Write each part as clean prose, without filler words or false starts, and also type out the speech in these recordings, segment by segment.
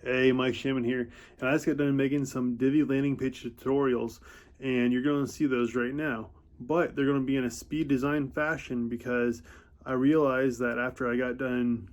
Hey, Mike Shamon here, and I just got done making some Divi landing page tutorials, and you're going to see those right now. But they're going to be in a speed design fashion because I realized that after I got done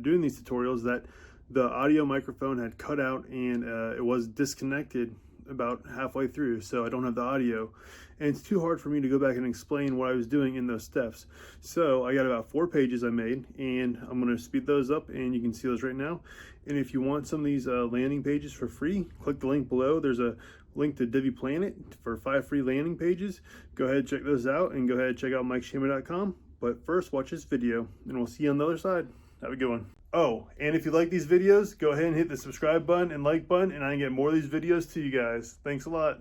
doing these tutorials that the audio microphone had cut out and it was disconnected about halfway through, so I don't have the audio, and it's too hard for me to go back and explain what I was doing in those steps. So I got about 4 pages I made, and I'm going to speed those up, and you can see those right now. And if you want some of these landing pages for free, click the link below. There's a link to Divi Planet for 5 free landing pages. Go ahead and check those out, and go ahead and check out MikeShamon.com. But first, watch this video, and we'll see you on the other side. Have a good one. Oh, and if you like these videos, go ahead and hit the subscribe button and like button, and I can get more of these videos to you guys. Thanks a lot.